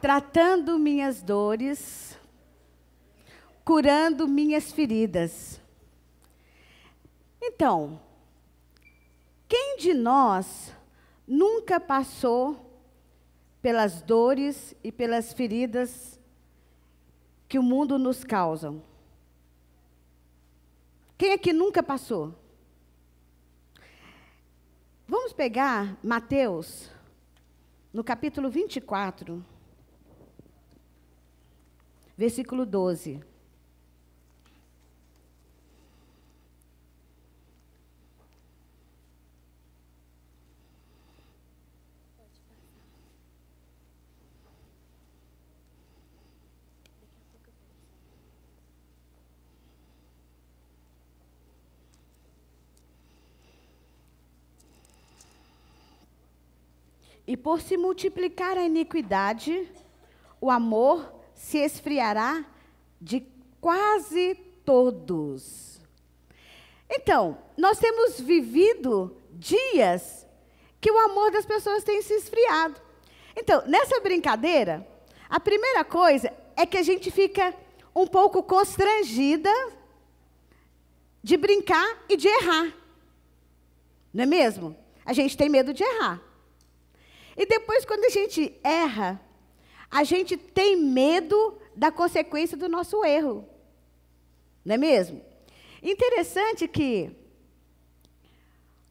tratando minhas dores, curando minhas feridas. Então, quem de nós nunca passou pelas dores e pelas feridas que o mundo nos causa? Quem aqui nunca passou? Vamos pegar Mateus, no capítulo 24, versículo 12. E por se multiplicar a iniquidade, o amor se esfriará de quase todos. Então, nós temos vivido dias que o amor das pessoas tem se esfriado. Então, nessa brincadeira, a primeira coisa é que a gente fica um pouco constrangida de brincar e de errar. Não é mesmo? A gente tem medo de errar. E depois, quando a gente erra, a gente tem medo da consequência do nosso erro. Não é mesmo? Interessante que,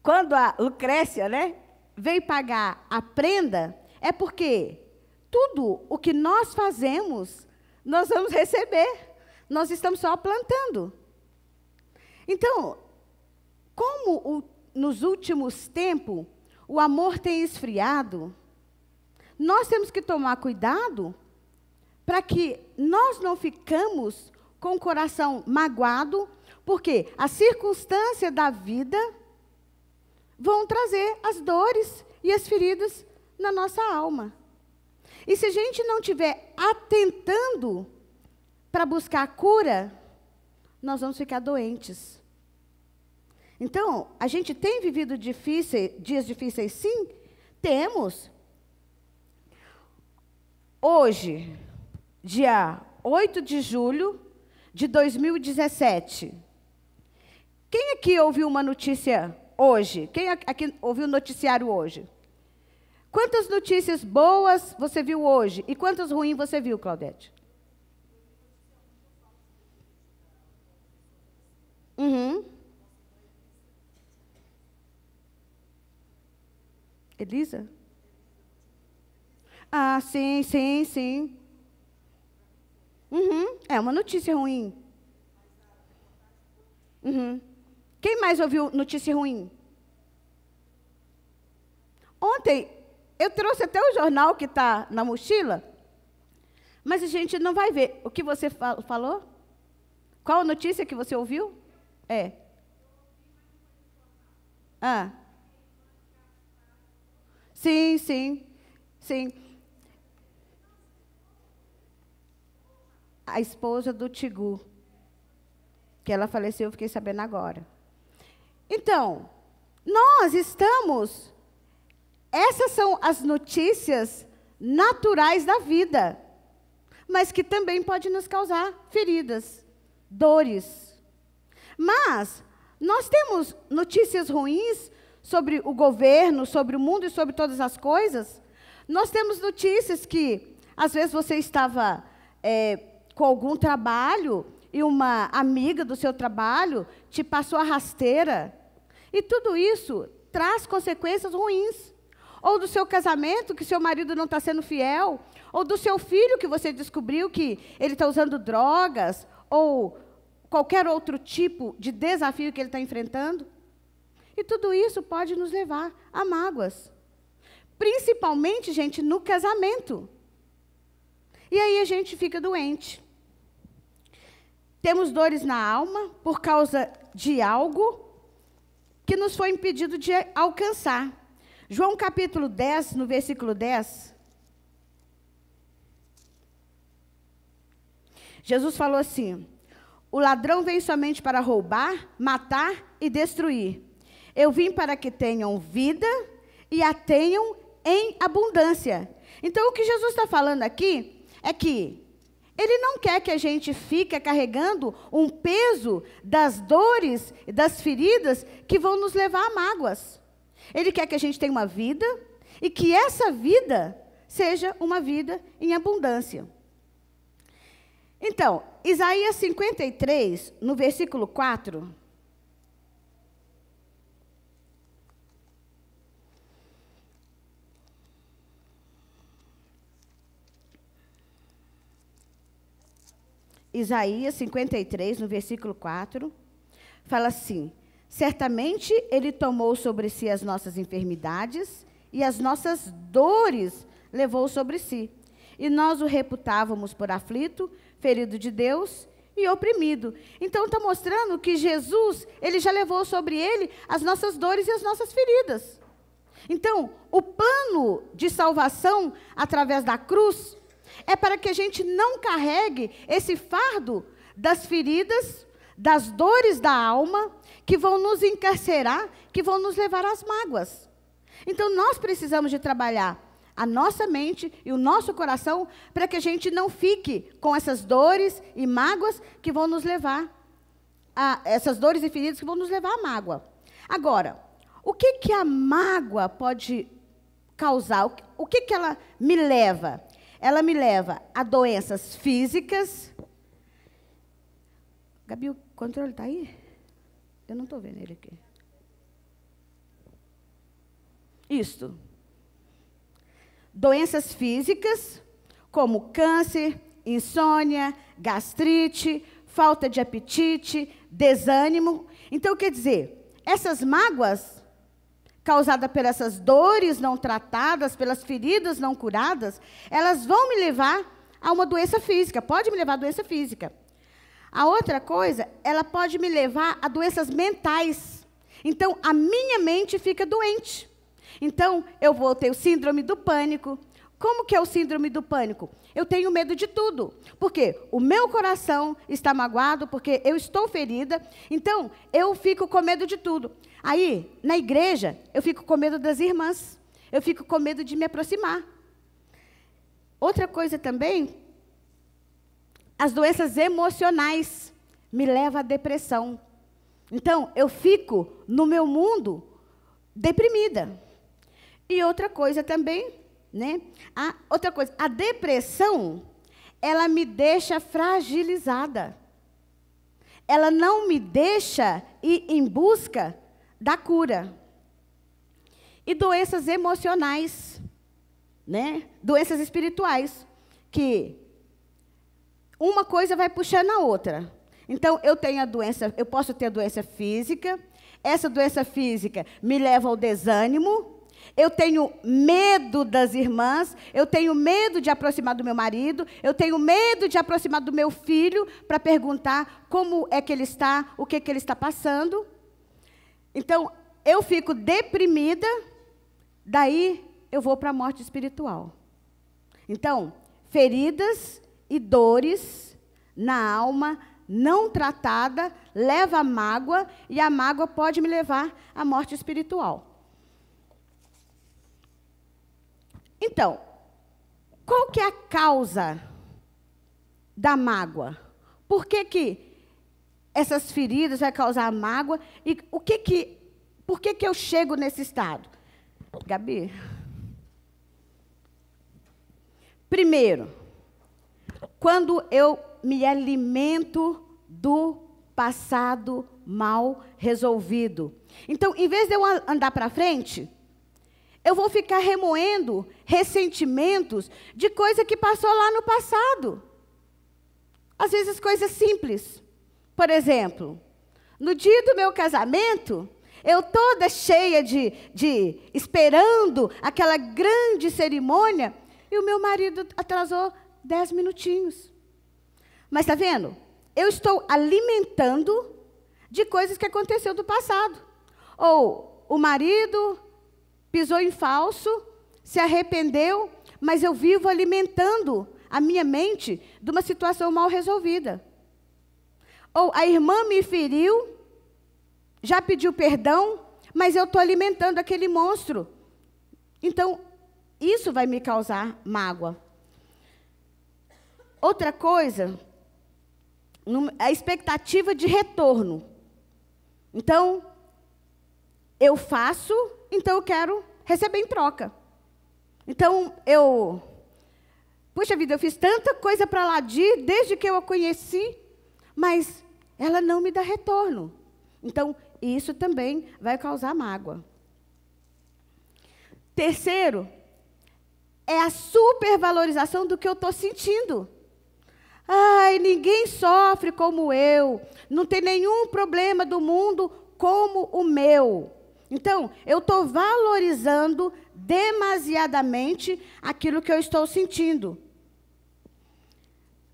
quando a Lucrécia, veio pagar a prenda, é porque tudo o que nós fazemos, nós vamos receber. Nós estamos só plantando. Então, como nos últimos tempos, o amor tem esfriado, nós temos que tomar cuidado para que nós não ficamos com o coração magoado, porque as circunstâncias da vida vão trazer as dores e as feridas na nossa alma. E se a gente não estiver atentando para buscar a cura, nós vamos ficar doentes. Então, a gente tem vivido dias difíceis, sim? Temos. Hoje, dia 8 de julho de 2017. Quem aqui ouviu uma notícia hoje? Quem aqui ouviu o noticiário hoje? Quantas notícias boas você viu hoje? E quantas ruins você viu, Claudete? Elisa? Ah, sim, sim, sim. É uma notícia ruim. Quem mais ouviu notícia ruim? Ontem, eu trouxe até o jornal que está na mochila, mas a gente não vai ver. O que você falou? Qual a notícia que você ouviu? Sim, sim, sim. A esposa do Tigu, que ela faleceu, eu fiquei sabendo agora. Então, nós estamos... Essas são as notícias naturais da vida, mas que também podem nos causar feridas, dores. Mas nós temos notícias ruins sobre o governo, sobre o mundo e sobre todas as coisas. Nós temos notícias que, às vezes, você estava com algum trabalho e uma amiga do seu trabalho te passou a rasteira. E tudo isso traz consequências ruins. Ou do seu casamento, que seu marido não está sendo fiel. Ou do seu filho, que você descobriu que ele está usando drogas. Ou qualquer outro tipo de desafio que ele está enfrentando. E tudo isso pode nos levar a mágoas. Principalmente, gente, no casamento. E aí a gente fica doente. Temos dores na alma por causa de algo que nos foi impedido de alcançar. João capítulo 10, no versículo 10. Jesus falou assim: o ladrão vem somente para roubar, matar e destruir. Eu vim para que tenham vida e a tenham em abundância. Então, o que Jesus está falando aqui é que Ele não quer que a gente fique carregando um peso das dores e das feridas que vão nos levar a mágoas. Ele quer que a gente tenha uma vida e que essa vida seja uma vida em abundância. Então, Isaías 53, no versículo 4. Isaías 53, no versículo 4, fala assim: certamente Ele tomou sobre si as nossas enfermidades e as nossas dores levou sobre si. E nós o reputávamos por aflito, ferido de Deus e oprimido. Então está mostrando que Jesus, Ele já levou sobre Ele as nossas dores e as nossas feridas. Então, o plano de salvação através da cruz é para que a gente não carregue esse fardo das feridas, das dores da alma, que vão nos encarcerar, que vão nos levar às mágoas. Então, nós precisamos de trabalhar a nossa mente e o nosso coração para que a gente não fique com essas dores e mágoas que vão nos levar essas dores e feridas que vão nos levar à mágoa. Agora, o que a mágoa pode causar? O que ela me leva? Ela me leva a doenças físicas. Gabi, o controle está aí? Eu não estou vendo ele aqui. Isto. Doenças físicas, como câncer, insônia, gastrite, falta de apetite, desânimo. Então, quer dizer, essas mágoas causadas por essas dores não tratadas, pelas feridas não curadas, elas vão me levar a uma doença física, pode me levar a doença física. A outra coisa, ela pode me levar a doenças mentais. Então, a minha mente fica doente. Então, eu vou ter o síndrome do pânico. Como que é o síndrome do pânico? Eu tenho medo de tudo, porque o meu coração está magoado, porque eu estou ferida, então eu fico com medo de tudo. Aí, na igreja, eu fico com medo das irmãs, eu fico com medo de me aproximar. Outra coisa também, as doenças emocionais me levam à depressão. Então, eu fico no meu mundo deprimida. E outra coisa também, né? Outra coisa, a depressão, ela me deixa fragilizada. Ela não me deixa ir em busca da cura. E doenças emocionais, né? Doenças espirituais, que uma coisa vai puxando a outra. Então, eu posso ter a doença física, essa doença física me leva ao desânimo. Eu tenho medo das irmãs, eu tenho medo de aproximar do meu marido, eu tenho medo de aproximar do meu filho para perguntar como é que ele está, o que ele está passando. Então, eu fico deprimida, daí eu vou para a morte espiritual. Então, feridas e dores na alma não tratada leva a mágoa, e a mágoa pode me levar à morte espiritual. Então, qual que é a causa da mágoa? Por que essas feridas vão causar mágoa? E por que eu chego nesse estado? Gabi? Primeiro, quando eu me alimento do passado mal resolvido. Então, em vez de eu andar para frente, eu vou ficar remoendo ressentimentos de coisa que passou lá no passado. Às vezes, coisas simples. Por exemplo, no dia do meu casamento, eu toda cheia de esperando aquela grande cerimônia, e o meu marido atrasou 10 minutinhos. Mas está vendo? Eu estou alimentando de coisas que aconteceu do passado. Ou o marido pisou em falso, se arrependeu, mas eu vivo alimentando a minha mente de uma situação mal resolvida. Ou a irmã me feriu, já pediu perdão, mas eu estou alimentando aquele monstro. Então, isso vai me causar mágoa. Outra coisa, a expectativa de retorno. Então, eu faço, então eu quero receber em troca. Então, puxa vida, eu fiz tanta coisa para Ladir desde que eu a conheci, mas ela não me dá retorno. Então, isso também vai causar mágoa. Terceiro, é a supervalorização do que eu estou sentindo. Ai, ninguém sofre como eu, não tem nenhum problema do mundo como o meu. Então, eu estou valorizando demasiadamente aquilo que eu estou sentindo.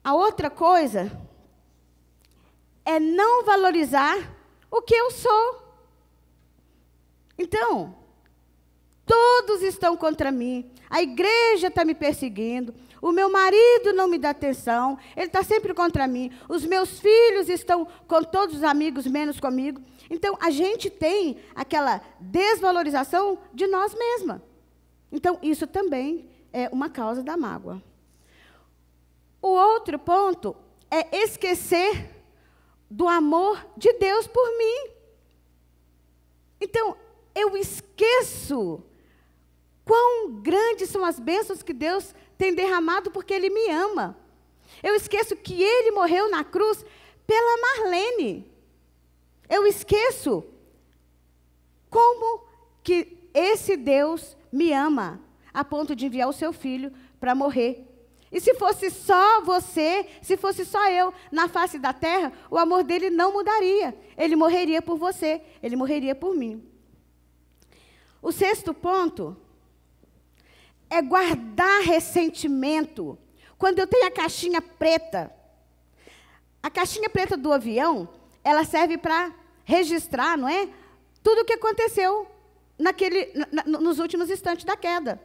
A outra coisa é não valorizar o que eu sou. Então, todos estão contra mim, a igreja está me perseguindo, o meu marido não me dá atenção, ele está sempre contra mim, os meus filhos estão com todos os amigos, menos comigo. Então, a gente tem aquela desvalorização de nós mesmas. Então, isso também é uma causa da mágoa. O outro ponto é esquecer do amor de Deus por mim. Então, eu esqueço quão grandes são as bênçãos que Deus tem derramado porque Ele me ama. Eu esqueço que Ele morreu na cruz pela Marlene. Eu esqueço como que esse Deus me ama, a ponto de enviar o seu filho para morrer. E se fosse só você, se fosse só eu na face da terra, o amor dele não mudaria. Ele morreria por você, ele morreria por mim. O sexto ponto é guardar ressentimento. Quando eu tenho a caixinha preta do avião, ela serve para registrar, não é? Tudo o que aconteceu nos últimos instantes da queda.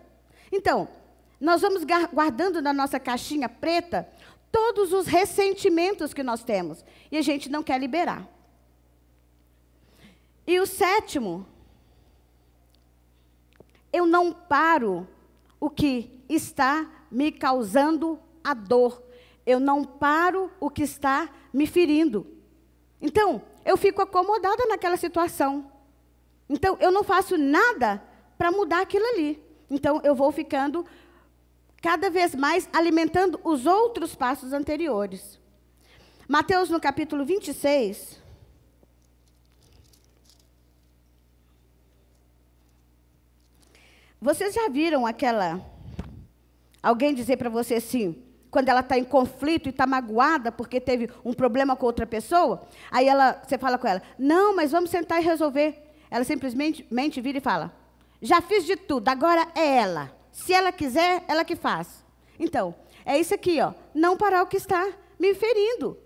Então, nós vamos guardando na nossa caixinha preta todos os ressentimentos que nós temos. E a gente não quer liberar. E o sétimo, eu não paro o que está me causando a dor. Eu não paro o que está me ferindo. Então, eu fico acomodada naquela situação. Então, eu não faço nada para mudar aquilo ali. Então, eu vou ficando cada vez mais alimentando os outros passos anteriores. Mateus, no capítulo 26. Vocês já viram alguém dizer para você assim, quando ela está em conflito e está magoada porque teve um problema com outra pessoa, aí você fala com ela, não, mas vamos sentar e resolver. Ela simplesmente vira e fala, já fiz de tudo, agora é ela. Se ela quiser, ela que faz. Então, é isso aqui, ó, não parar o que está me ferindo.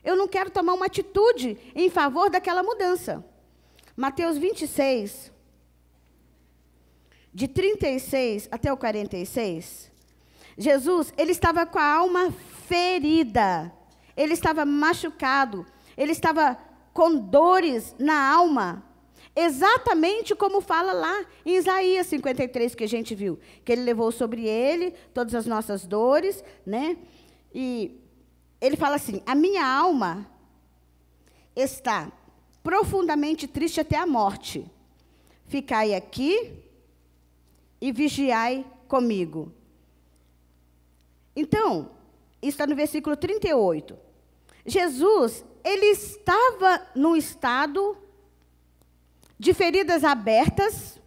Eu não quero tomar uma atitude em favor daquela mudança. Mateus 26, de 36 até o 46, Jesus, ele estava com a alma ferida, ele estava machucado, ele estava com dores na alma, exatamente como fala lá em Isaías 53, que a gente viu, que ele levou sobre ele todas as nossas dores, né? E ele fala assim, a minha alma está profundamente triste até a morte. Ficai aqui e vigiai comigo. Então, isso está no versículo 38. Jesus, ele estava num estado de feridas abertas,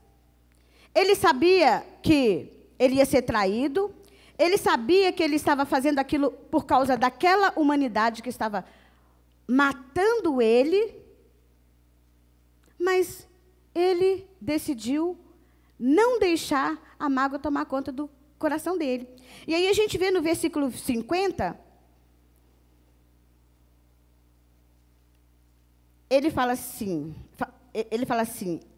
ele sabia que ele ia ser traído, ele sabia que ele estava fazendo aquilo por causa daquela humanidade que estava matando ele, mas ele decidiu não deixar a mágoa tomar conta do coração dele. E aí a gente vê no versículo 50, ele fala assim,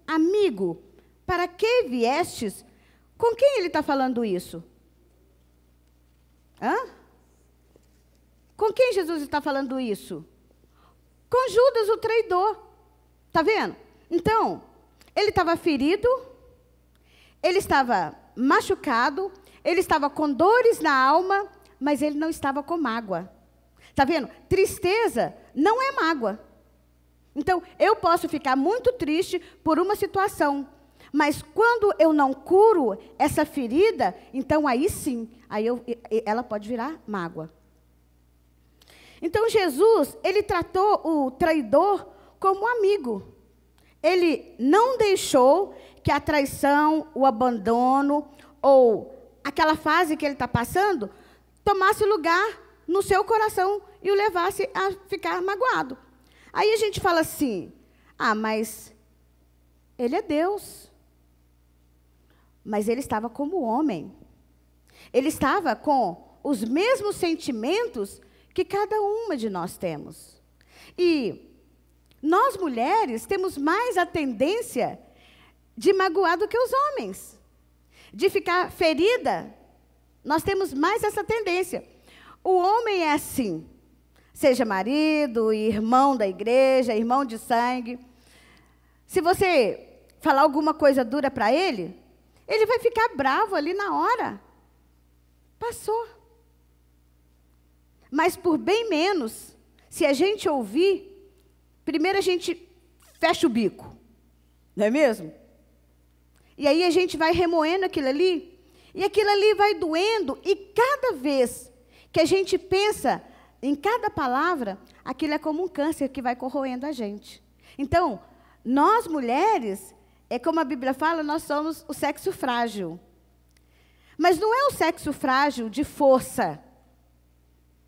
amigo, para que viestes? Com quem ele está falando isso? Hã? Com quem Jesus está falando isso? Com Judas, o traidor. Está vendo? Então, ele estava ferido, ele estava machucado, ele estava com dores na alma, mas ele não estava com mágoa. Está vendo? Tristeza não é mágoa. Então, eu posso ficar muito triste por uma situação, mas quando eu não curo essa ferida, então aí sim, ela pode virar mágoa. Então, Jesus, ele tratou o traidor como amigo. Ele não deixou que a traição, o abandono ou aquela fase que ele está passando tomasse lugar no seu coração e o levasse a ficar magoado. Aí a gente fala assim, mas ele é Deus. Mas ele estava como homem. Ele estava com os mesmos sentimentos que cada uma de nós temos. E nós, mulheres, temos mais a tendência de magoar do que os homens. De ficar ferida, nós temos mais essa tendência. O homem é assim, seja marido, irmão da igreja, irmão de sangue. Se você falar alguma coisa dura para ele, ele vai ficar bravo ali na hora. Passou. Mas por bem menos, se a gente ouvir, primeiro a gente fecha o bico, não é mesmo? E aí a gente vai remoendo aquilo ali, e aquilo ali vai doendo, e cada vez que a gente pensa em cada palavra, aquilo é como um câncer que vai corroendo a gente. Então, nós mulheres, é como a Bíblia fala, nós somos o sexo frágil. Mas não é o sexo frágil de força,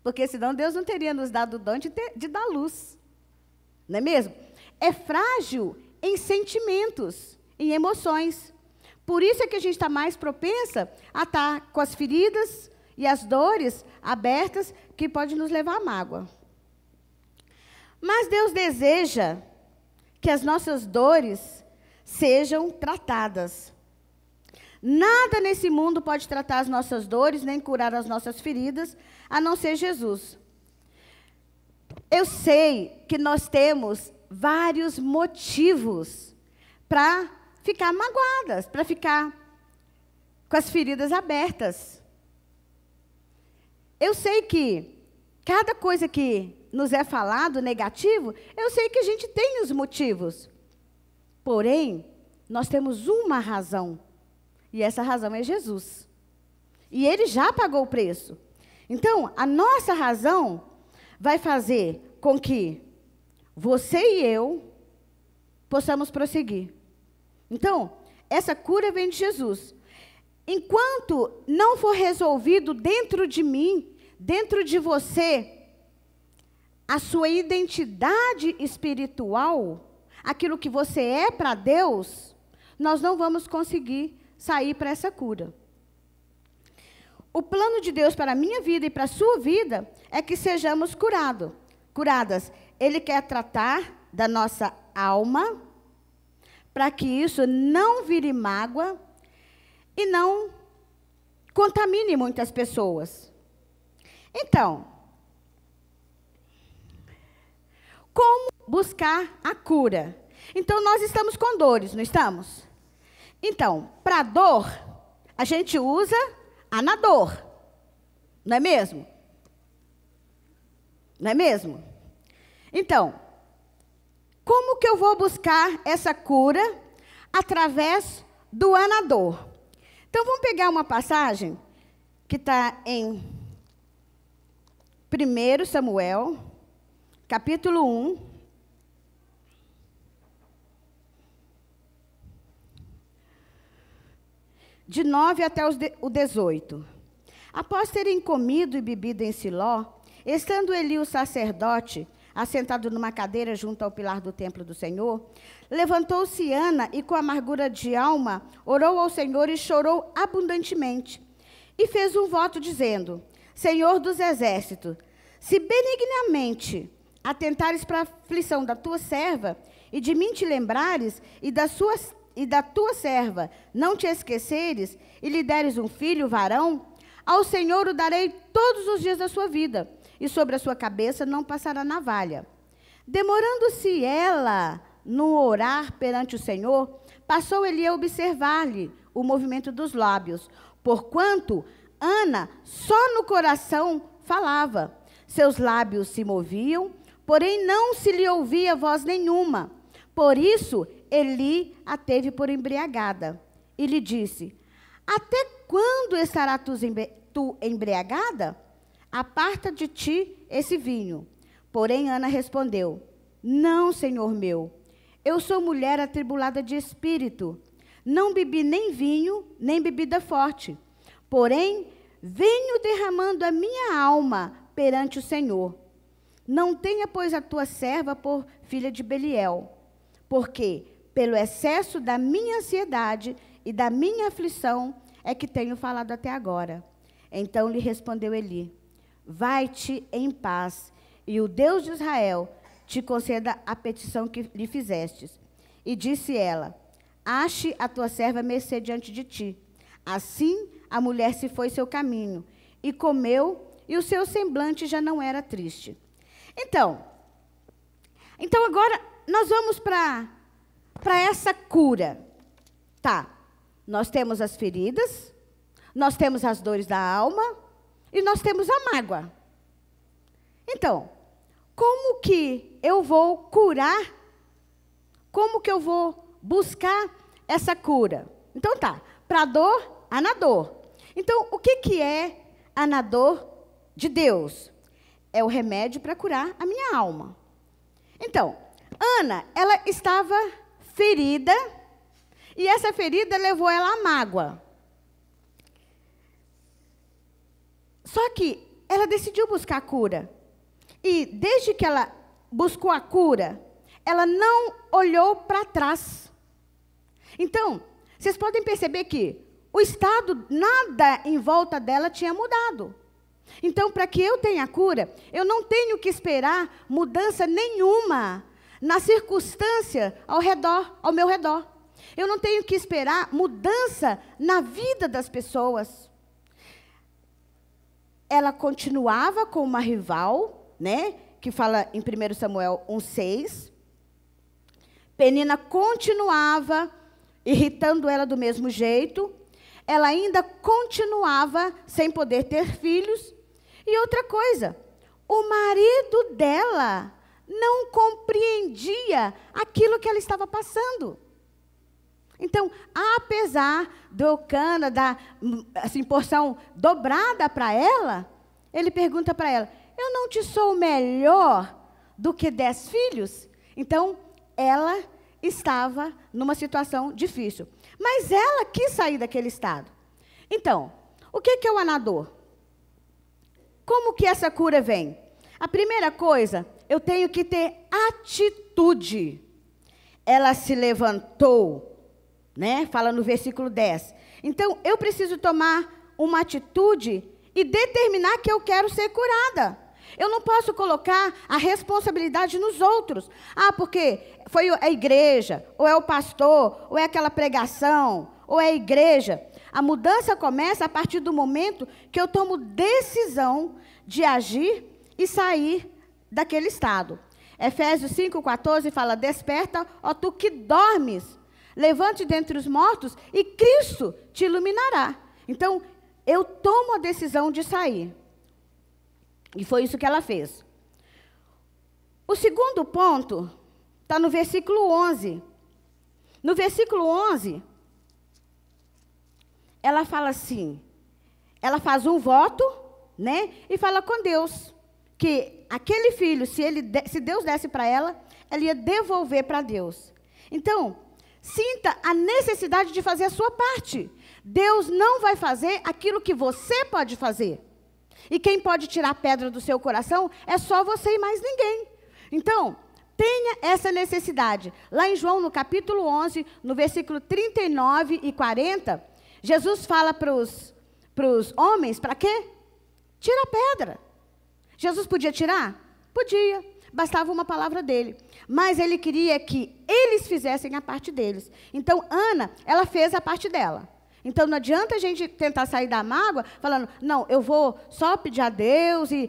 porque senão Deus não teria nos dado o dom de dar luz. Não é mesmo? É frágil em sentimentos, em emoções. Por isso é que a gente está mais propensa a estar com as feridas e as dores abertas, que pode nos levar à mágoa. Mas Deus deseja que as nossas dores sejam tratadas. Nada nesse mundo pode tratar as nossas dores, nem curar as nossas feridas, a não ser Jesus. Eu sei que nós temos vários motivos para ficar magoadas, para ficar com as feridas abertas. Eu sei que cada coisa que nos é falado negativo, eu sei que a gente tem os motivos. Porém, nós temos uma razão. E essa razão é Jesus. E ele já pagou o preço. Então, a nossa razão vai fazer com que você e eu possamos prosseguir. Então, essa cura vem de Jesus. Enquanto não for resolvido dentro de mim, dentro de você, a sua identidade espiritual, aquilo que você é para Deus, nós não vamos conseguir sair para essa cura. O plano de Deus para a minha vida e para a sua vida é que sejamos curadas. Ele quer tratar da nossa alma, para que isso não vire mágoa e não contamine muitas pessoas. Então, como buscar a cura? Então, nós estamos com dores, não estamos? Então, para dor, a gente usa anador, não é mesmo? Não é mesmo? Então, como que eu vou buscar essa cura? Através do anador. Então, vamos pegar uma passagem que está em 1 Samuel, capítulo 1. De 9 até o 18. Após terem comido e bebido em Siló, estando Eli o sacerdote, assentado numa cadeira junto ao pilar do templo do Senhor, levantou-se Ana e, com amargura de alma, orou ao Senhor e chorou abundantemente. E fez um voto dizendo: Senhor dos exércitos, se benignamente atentares para a aflição da tua serva, e de mim te lembrares, e da tua serva não te esqueceres, e lhe deres um filho, varão, ao Senhor o darei todos os dias da sua vida, e sobre a sua cabeça não passará navalha. Demorando-se ela no orar perante o Senhor, passou Eli a observar-lhe o movimento dos lábios, porquanto Ana só no coração falava. Seus lábios se moviam, porém não se lhe ouvia voz nenhuma. Por isso, Eli a teve por embriagada. E lhe disse: até quando estarás tu embriagada? Aparta de ti esse vinho. Porém, Ana respondeu: não, senhor meu, eu sou mulher atribulada de espírito. Não bebi nem vinho, nem bebida forte. Porém, venho derramando a minha alma perante o Senhor. Não tenha, pois, a tua serva por filha de Beliel, porque pelo excesso da minha ansiedade e da minha aflição é que tenho falado até agora. Então lhe respondeu Eli: vai-te em paz, e o Deus de Israel te conceda a petição que lhe fizestes. E disse ela: ache a tua serva mercê diante de ti. Assim a mulher se foi seu caminho, e comeu, e o seu semblante já não era triste. Então agora nós vamos para essa cura. Tá, nós temos as feridas, nós temos as dores da alma, e nós temos a mágoa. Então, como que eu vou curar? Como que eu vou buscar essa cura? Então tá, para dor, anador. Então, o que é anador de Deus? É o remédio para curar a minha alma. Então, Ana, ela estava ferida, e essa ferida levou ela à mágoa. Só que ela decidiu buscar a cura. E desde que ela buscou a cura, ela não olhou para trás. Então, vocês podem perceber que o estado, nada em volta dela tinha mudado. Então, para que eu tenha cura, eu não tenho que esperar mudança nenhuma na circunstância ao meu redor. Eu não tenho que esperar mudança na vida das pessoas. Ela continuava com uma rival, né, que fala em 1 Samuel 1,6. Penina continuava irritando ela do mesmo jeito. Ela ainda continuava sem poder ter filhos. E outra coisa, o marido dela não compreendia aquilo que ela estava passando. Então, apesar do Eucana dar assim, porção dobrada para ela, ele pergunta para ela: eu não te sou melhor do que 10 filhos? Então, ela estava numa situação difícil. Mas ela quis sair daquele estado. Então, o que é o anador? Como que essa cura vem? A primeira coisa, eu tenho que ter atitude. Ela se levantou, né? Fala no versículo 10. Então, eu preciso tomar uma atitude e determinar que eu quero ser curada. Eu não posso colocar a responsabilidade nos outros. Ah, porque foi a igreja, ou é o pastor, ou é aquela pregação, ou é a igreja. A mudança começa a partir do momento que eu tomo decisão de agir e sair daquele estado. Efésios 5,14 fala: desperta, ó tu que dormes, levante dentre os mortos e Cristo te iluminará. Então, eu tomo a decisão de sair. E foi isso que ela fez. O segundo ponto está no versículo 11. No versículo 11, ela fala assim, ela faz um voto, né? E fala com Deus que aquele filho, se Deus desse para ela, ela ia devolver para Deus. Então, sinta a necessidade de fazer a sua parte. Deus não vai fazer aquilo que você pode fazer. E quem pode tirar a pedra do seu coração é só você e mais ninguém. Então, tenha essa necessidade. Lá em João, no capítulo 11, no versículo 39 e 40, Jesus fala para os homens, para quê? Tira a pedra. Jesus podia tirar? Podia. Bastava uma palavra dele. Mas ele queria que eles fizessem a parte deles. Então, Ana, ela fez a parte dela. Então, não adianta a gente tentar sair da mágoa falando: não, eu vou só pedir a Deus e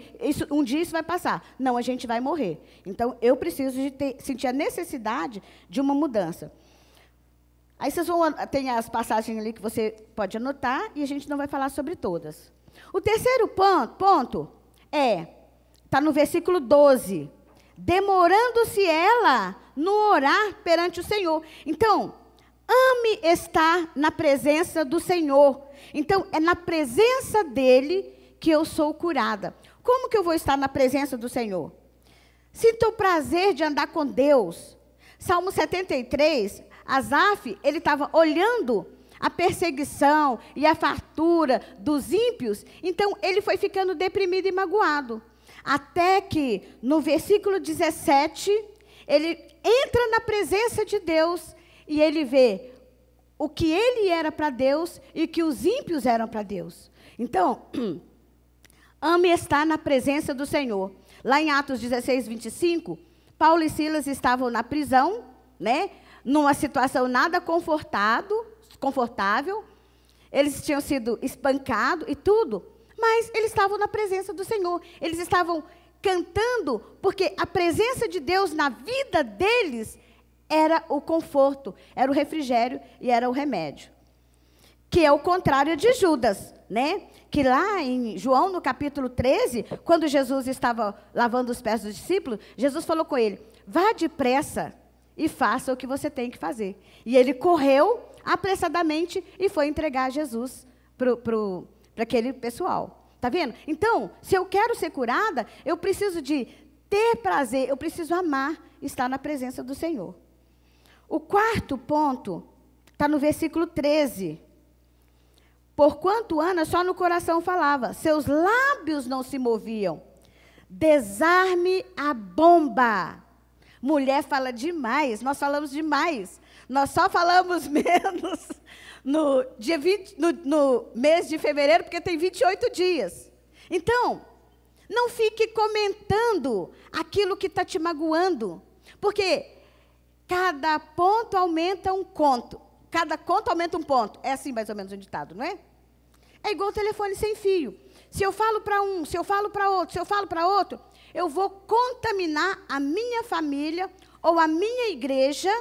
um dia isso vai passar. Não, a gente vai morrer. Então, eu preciso de sentir a necessidade de uma mudança. Aí vocês vão, tem as passagens ali que você pode anotar, e a gente não vai falar sobre todas. O terceiro ponto está no versículo 12. Demorando-se ela no orar perante o Senhor. Então, ame estar na presença do Senhor. Então, é na presença dele que eu sou curada. Como que eu vou estar na presença do Senhor? Sinta o prazer de andar com Deus. Salmo 73, Asaf, ele estava olhando a perseguição e a fartura dos ímpios, então ele foi ficando deprimido e magoado. Até que, no versículo 17, ele entra na presença de Deus e ele vê o que ele era para Deus e o que os ímpios eram para Deus. Então, ame estar na presença do Senhor. Lá em Atos 16, 25, Paulo e Silas estavam na prisão, né? Numa situação nada confortável. Eles tinham sido espancados e tudo, mas eles estavam na presença do Senhor. Eles estavam cantando, porque a presença de Deus na vida deles era o conforto, era o refrigério e era o remédio. Que é o contrário de Judas, né? Que lá em João, no capítulo 13, quando Jesus estava lavando os pés dos discípulos, Jesus falou com ele: vá depressa e faça o que você tem que fazer. E ele correu apressadamente e foi entregar Jesus para aquele pessoal. Está vendo? Então, se eu quero ser curada, eu preciso de ter prazer, eu preciso amar estar na presença do Senhor. O quarto ponto está no versículo 13. Porquanto Ana só no coração falava, seus lábios não se moviam. Desarme a bomba. Mulher fala demais, nós falamos demais. Nós só falamos menos no mês de fevereiro, porque tem 28 dias. Então, não fique comentando aquilo que está te magoando, porque cada ponto aumenta um conto. Cada conto aumenta um ponto. É assim mais ou menos o ditado, não é? É igual o telefone sem fio. Se eu falo para um, se eu falo para outro, se eu falo para outro, eu vou contaminar a minha família ou a minha igreja.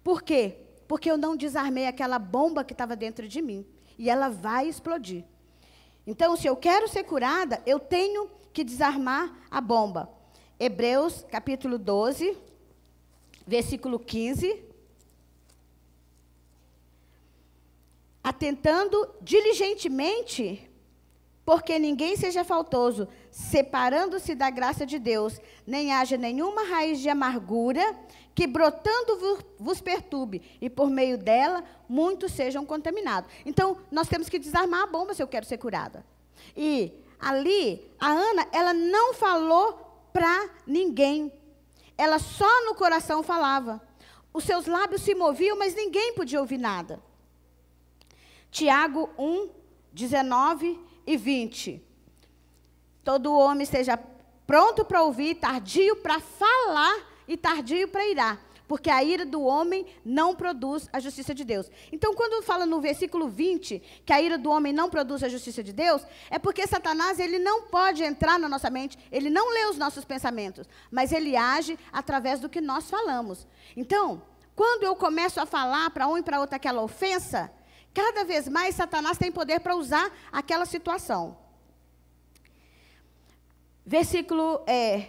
Por quê? Porque eu não desarmei aquela bomba que estava dentro de mim. E ela vai explodir. Então, se eu quero ser curada, eu tenho que desarmar a bomba. Hebreus, capítulo 12, versículo 15. Atentando diligentemente, porque ninguém seja faltoso, separando-se da graça de Deus, nem haja nenhuma raiz de amargura, que brotando vos perturbe, e por meio dela, muitos sejam contaminados. Então, nós temos que desarmar a bomba se eu quero ser curada. E ali, a Ana, ela não falou para ninguém. Ela só no coração falava. Os seus lábios se moviam, mas ninguém podia ouvir nada. Tiago 1, 19 e 20. Todo homem esteja pronto para ouvir, tardio para falar e tardio para irar, porque a ira do homem não produz a justiça de Deus. Então, quando fala no versículo 20, que a ira do homem não produz a justiça de Deus, é porque Satanás, ele não pode entrar na nossa mente, ele não lê os nossos pensamentos, mas ele age através do que nós falamos. Então, quando eu começo a falar para um e para outro aquela ofensa, cada vez mais Satanás tem poder para usar aquela situação.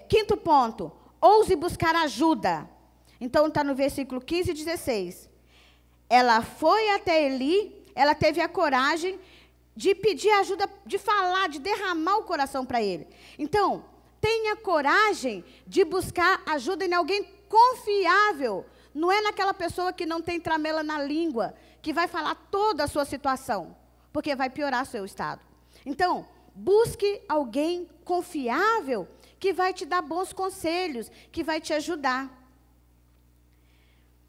Quinto ponto, ouse buscar ajuda. Então, está no versículo 15 e 16. Ela foi até Eli, ela teve a coragem de pedir ajuda, de falar, de derramar o coração para ele. Então, tenha coragem de buscar ajuda em alguém confiável. Não é naquela pessoa que não tem tramela na língua, que vai falar toda a sua situação, porque vai piorar seu estado. Então, busque alguém confiável, que vai te dar bons conselhos, que vai te ajudar.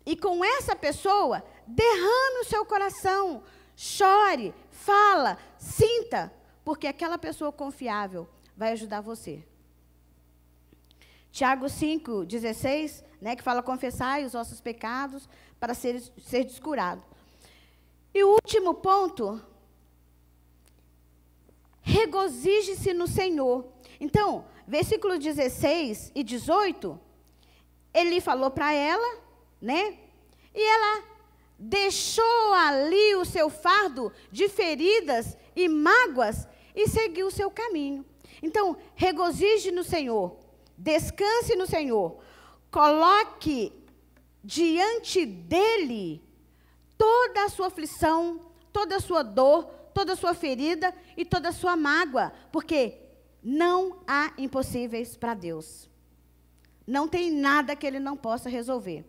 E com essa pessoa, derrame o seu coração, chore, fala, sinta, porque aquela pessoa confiável vai ajudar você. Tiago 5, 16, né, que fala, confessai os vossos pecados para ser descurado. E o último ponto, regozije-se no Senhor. Então, versículos 16 e 18, ele falou para ela, né? E ela deixou ali o seu fardo de feridas e mágoas e seguiu o seu caminho. Então, regozije no Senhor, descanse no Senhor, coloque diante dele toda a sua aflição, toda a sua dor, toda a sua ferida e toda a sua mágoa, porque não há impossíveis para Deus. Não tem nada que ele não possa resolver.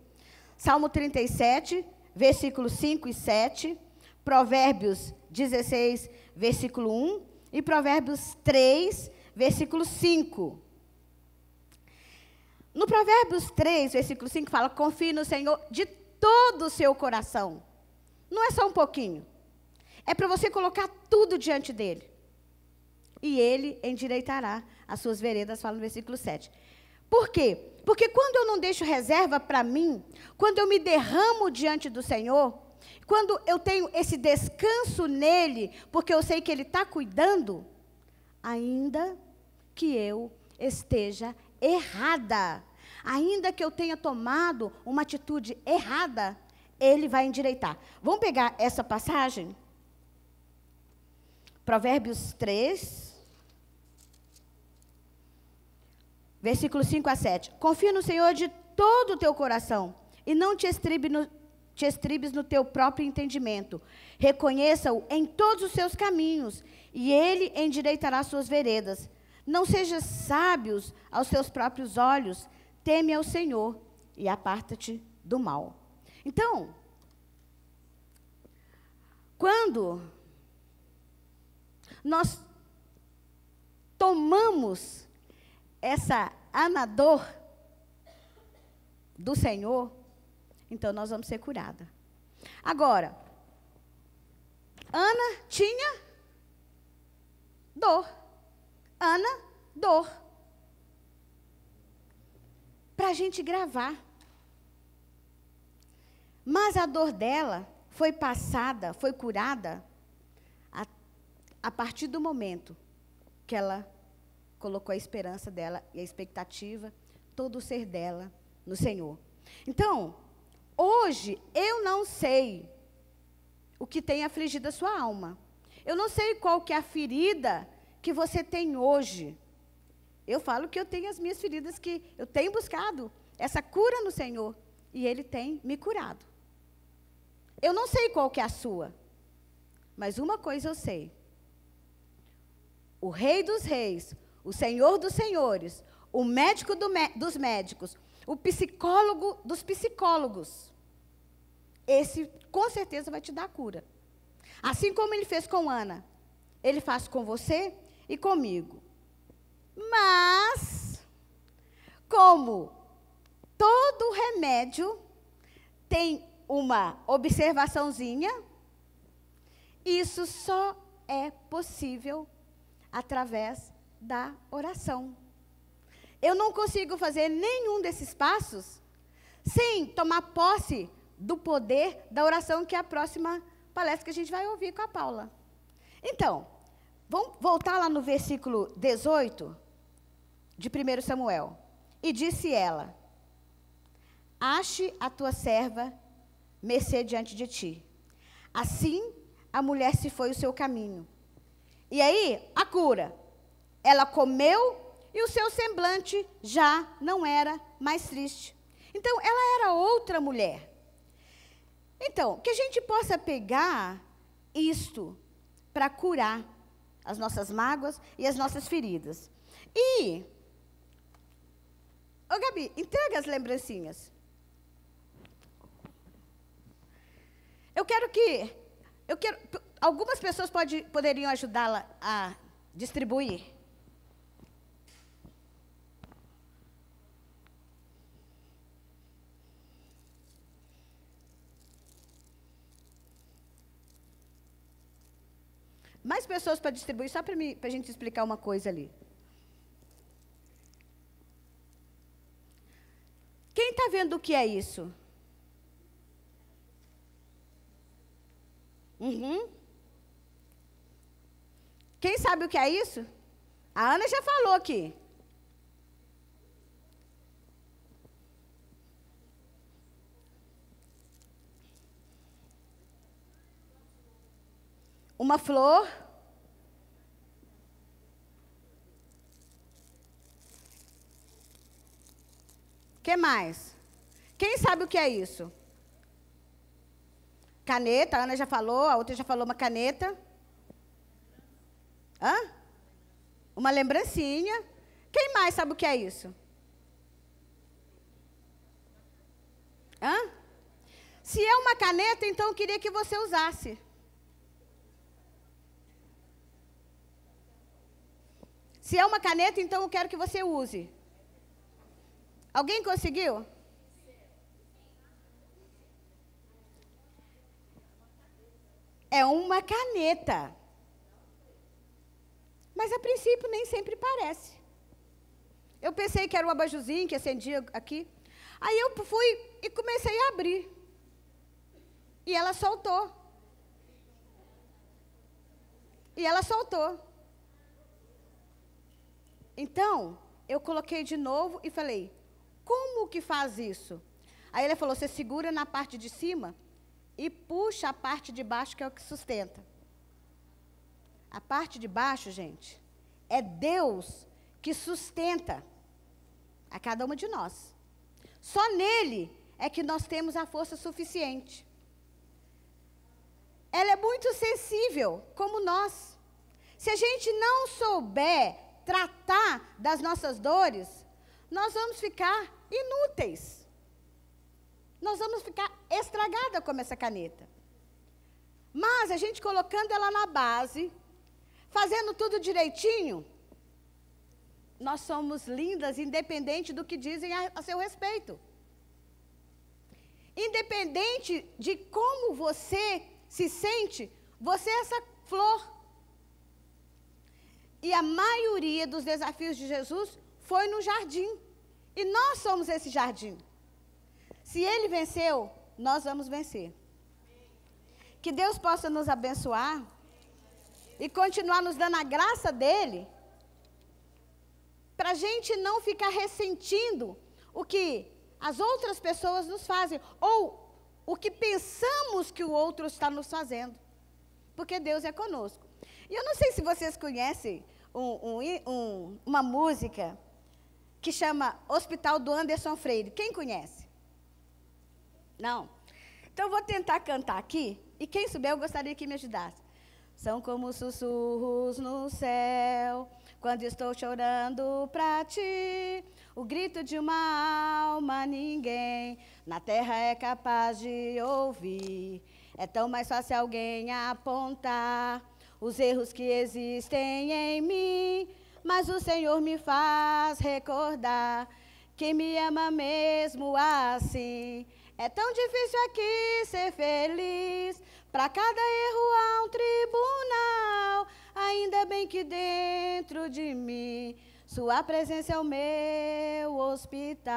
Salmo 37, versículos 5 e 7, Provérbios 16, versículo 1 e Provérbios 3, versículo 5. No Provérbios 3, versículo 5, fala: confie no Senhor de todo o seu coração. Não é só um pouquinho. É para você colocar tudo diante dele. E ele endireitará as suas veredas, fala no versículo 7. Por quê? Porque quando eu não deixo reserva para mim, quando eu me derramo diante do Senhor, quando eu tenho esse descanso nele, porque eu sei que ele está cuidando, ainda que eu esteja errada, ainda que eu tenha tomado uma atitude errada, ele vai endireitar. Vamos pegar essa passagem? Provérbios 3, versículos 5 a 7. Confia no Senhor de todo o teu coração e não te estribes no teu próprio entendimento. Reconheça-o em todos os seus caminhos e ele endireitará suas veredas. Não sejas sábios aos teus próprios olhos, teme ao Senhor e aparta-te do mal. Então, quando nós tomamos essa anador do Senhor, então nós vamos ser curadas. Agora, Ana tinha dor. Ana, dor. Para a gente gravar. Mas a dor dela foi passada, foi curada a partir do momento que ela colocou a esperança dela e a expectativa, todo o ser dela no Senhor. Então, hoje, eu não sei o que tem afligido a sua alma. Eu não sei qual que é a ferida que você tem hoje. Eu falo que eu tenho as minhas feridas, que eu tenho buscado essa cura no Senhor, e Ele tem me curado. Eu não sei qual que é a sua, mas uma coisa eu sei. O Rei dos Reis, o Senhor dos Senhores, o médico dos médicos, o psicólogo dos psicólogos, esse com certeza vai te dar cura. Assim como ele fez com Ana, ele faz com você e comigo. Mas, como todo remédio tem uma observaçãozinha, isso só é possível através da oração. Eu não consigo fazer nenhum desses passos sem tomar posse do poder da oração, que é a próxima palestra que a gente vai ouvir com a Paula. Então, vamos voltar lá no versículo 18 de 1 Samuel. E disse ela: ache a tua serva mercê diante de ti. Assim, a mulher se foi o seu caminho. E aí, a cura. Ela comeu e o seu semblante já não era mais triste. Então, ela era outra mulher. Então, que a gente possa pegar isto para curar as nossas mágoas e as nossas feridas. E, ô Gabi, entrega as lembrancinhas. Algumas pessoas poderiam ajudá-la a distribuir. Mais pessoas para distribuir, só para a gente explicar uma coisa ali. Quem está vendo o que é isso? Uhum. Quem sabe o que é isso? A Ana já falou aqui. uma flor. O que mais? Quem sabe o que é isso? Caneta, a Ana já falou, a outra já falou uma caneta. Hã? Uma lembrancinha. Quem mais sabe o que é isso? Hã? Se é uma caneta, então eu queria que você usasse. Se é uma caneta, então eu quero que você use. Alguém conseguiu? É uma caneta. Mas a princípio nem sempre parece. Eu pensei que era um abajuzinho que acendia aqui. Aí eu fui e comecei a abrir. E ela soltou. E ela soltou. Então, eu coloquei de novo e falei, como que faz isso? Aí ele falou, você segura na parte de cima e puxa a parte de baixo, que é o que sustenta. A parte de baixo, gente, é Deus que sustenta a cada uma de nós. Só nele é que nós temos a força suficiente. Ela é muito sensível, como nós. Se a gente não souber tratar das nossas dores, nós vamos ficar inúteis. Nós vamos ficar estragada como essa caneta. Mas a gente colocando ela na base, fazendo tudo direitinho, nós somos lindas, independente do que dizem a seu respeito. Independente de como você se sente, você é essa flor. E a maioria dos desafios de Jesus foi no jardim. E nós somos esse jardim. Se ele venceu, nós vamos vencer. Que Deus possa nos abençoar e continuar nos dando a graça dele, para a gente não ficar ressentindo o que as outras pessoas nos fazem, ou o que pensamos que o outro está nos fazendo, porque Deus é conosco. E eu não sei se vocês conhecem uma música que chama Hospital do Anderson Freire. Quem conhece? Não? Então eu vou tentar cantar aqui, e quem souber eu gostaria que me ajudasse. São como sussurros no céu, quando estou chorando pra ti, o grito de uma alma ninguém na terra é capaz de ouvir. É tão mais fácil alguém apontar os erros que existem em mim, mas o Senhor me faz recordar que me ama mesmo assim. É tão difícil aqui ser feliz, para cada erro há um tribunal, ainda bem que dentro de mim sua presença é o meu hospital.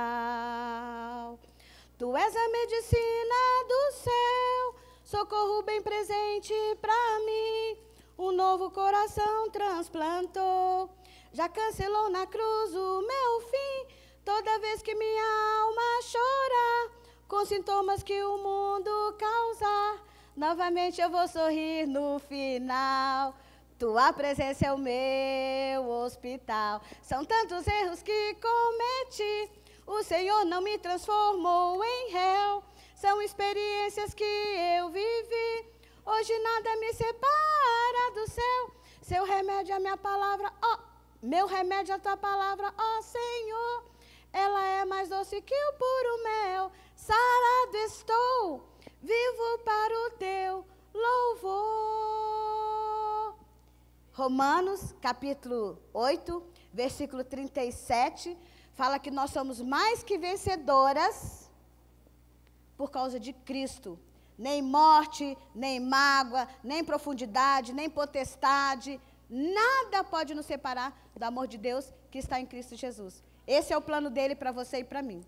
Tu és a medicina do céu, socorro bem presente para mim. Um novo coração transplantou, já cancelou na cruz o meu fim. Toda vez que minha alma chorar, com sintomas que o mundo causar, novamente eu vou sorrir no final. Tua presença é o meu hospital. São tantos erros que cometi, o Senhor não me transformou em réu. São experiências que eu vivi, hoje nada me separa do céu. Seu remédio é a minha palavra, ó, meu remédio é a tua palavra, ó Senhor. Ela é mais doce que o puro mel. Sarado estou, vivo para o teu louvor. Romanos, capítulo 8, versículo 37, fala que nós somos mais que vencedoras por causa de Cristo. Nem morte, nem mágoa, nem profundidade, nem potestade, nada pode nos separar do amor de Deus que está em Cristo Jesus. Esse é o plano dele para você e para mim.